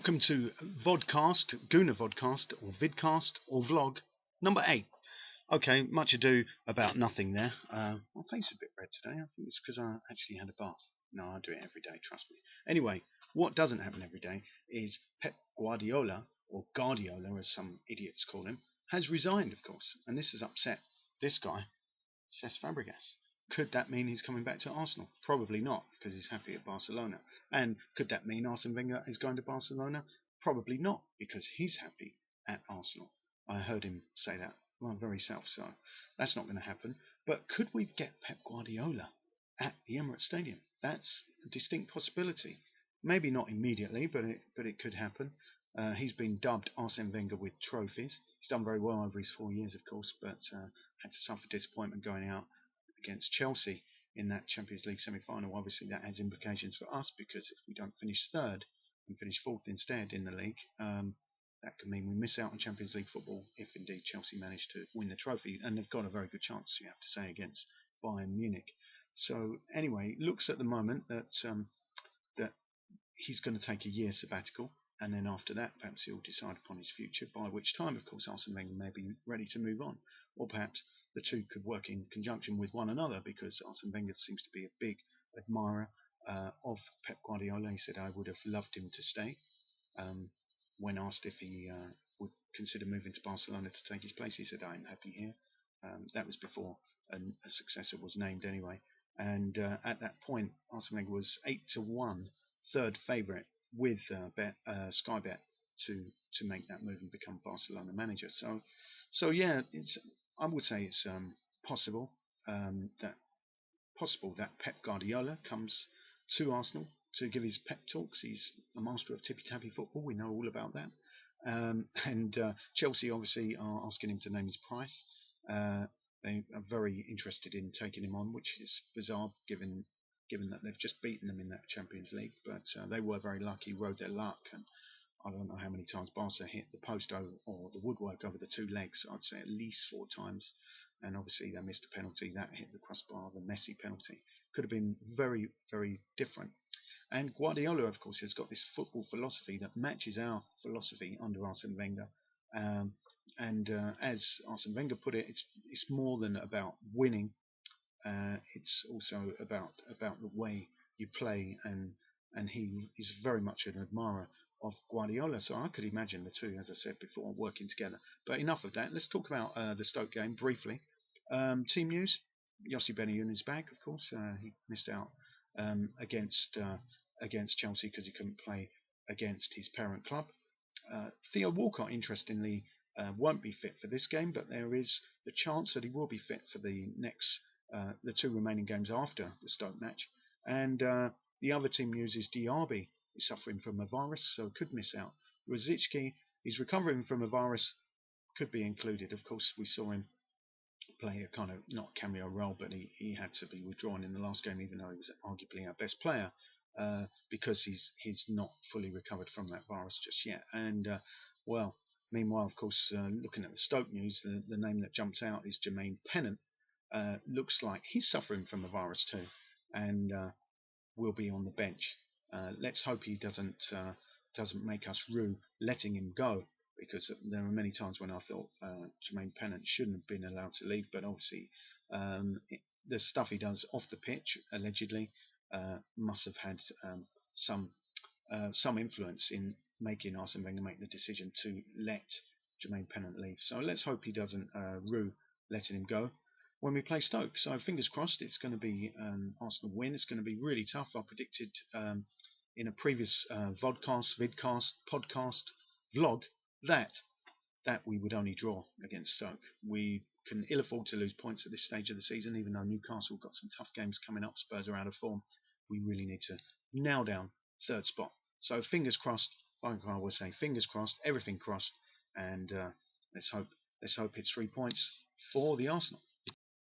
welcome to Vodcast, Guna Vodcast, or Vidcast, or Vlog, number 8. Okay, much ado about nothing there. My face is a bit red today. I think it's because I actually had a bath. No, I do it every day, trust me. Anyway, what doesn't happen every day is Pep Guardiola, or Guardiola as some idiots call him, has resigned, of course. And this has upset this guy, Cesc Fabregas. Could that mean he's coming back to Arsenal? Probably not, because he's happy at Barcelona. And could that mean Arsene Wenger is going to Barcelona? Probably not, because he's happy at Arsenal. I heard him say that very self, so that's not going to happen. But could we get Pep Guardiola at the Emirates Stadium? That's a distinct possibility. Maybe not immediately, but it could happen. He's been dubbed Arsene Wenger with trophies. He's done very well over his 4 years, of course, but had to suffer disappointment going out against Chelsea in that Champions League semi-final. Obviously, that has implications for us, because if we don't finish third and finish fourth instead in the league, that could mean we miss out on Champions League football if indeed Chelsea manage to win the trophy, and they've got a very good chance, you have to say, against Bayern Munich. So anyway, it looks at the moment that that he's going to take a year sabbatical, and then after that perhaps he'll decide upon his future, by which time, of course, Arsene Wenger may be ready to move on. Or perhaps the two could work in conjunction with one another, because Arsene Wenger seems to be a big admirer of Pep Guardiola. He said, I would have loved him to stay. When asked if he would consider moving to Barcelona to take his place, he said, I'm happy here. That was before a successor was named anyway. And at that point, Arsene Wenger was 8-1, third favourite with Sky Bet to make that move and become Barcelona manager. So yeah, I would say it's possible that Pep Guardiola comes to Arsenal to give his pep talks. He's a master of tippy-tappy football. We know all about that. And Chelsea obviously are asking him to name his price. They are very interested in taking him on, which is bizarre given that they've just beaten them in that Champions League. But they were very lucky, rode their luck, and I don't know how many times Barca hit the post or the woodwork over the two legs. I'd say at least 4 times. And obviously they missed a penalty. That hit the crossbar, the Messi penalty. Could have been very, very different. And Guardiola, of course, has got this football philosophy that matches our philosophy under Arsene Wenger. As Arsene Wenger put it, it's more than about winning. It's also about the way you play, and he is very much an admirer of Guardiola. So I could imagine the two, as I said before, working together. But enough of that. Let's talk about the Stoke game briefly. Team news: Yossi Benayoun is back, of course. He missed out against Chelsea because he couldn't play against his parent club. Theo Walcott, interestingly, won't be fit for this game, but there is the chance that he will be fit for the 2 remaining games after the Stoke match. And the other team news is Diaby is suffering from a virus, so could miss out. Rosicky is recovering from a virus, could be included. Of course, we saw him play a kind of, not cameo role, but he had to be withdrawn in the last game, even though he was arguably our best player, because he's not fully recovered from that virus just yet. And meanwhile, of course, looking at the Stoke news, the name that jumps out is Jermaine Pennant. Looks like he's suffering from a virus too, and will be on the bench. Let's hope he doesn't make us rue letting him go, because there are many times when I thought Jermaine Pennant shouldn't have been allowed to leave, but obviously the stuff he does off the pitch, allegedly, must have had some influence in making Arsene Wenger make the decision to let Jermaine Pennant leave. So let's hope he doesn't rue letting him go when we play Stoke. So fingers crossed it's going to be an Arsenal win. It's going to be really tough. I predicted in a previous vodcast, vidcast, podcast, vlog that we would only draw against Stoke. We can ill afford to lose points at this stage of the season, even though Newcastle got some tough games coming up. Spurs are out of form. We really need to nail down 3rd spot. So fingers crossed, like I always say, fingers crossed, everything crossed, and let's hope it's 3 points for the Arsenal.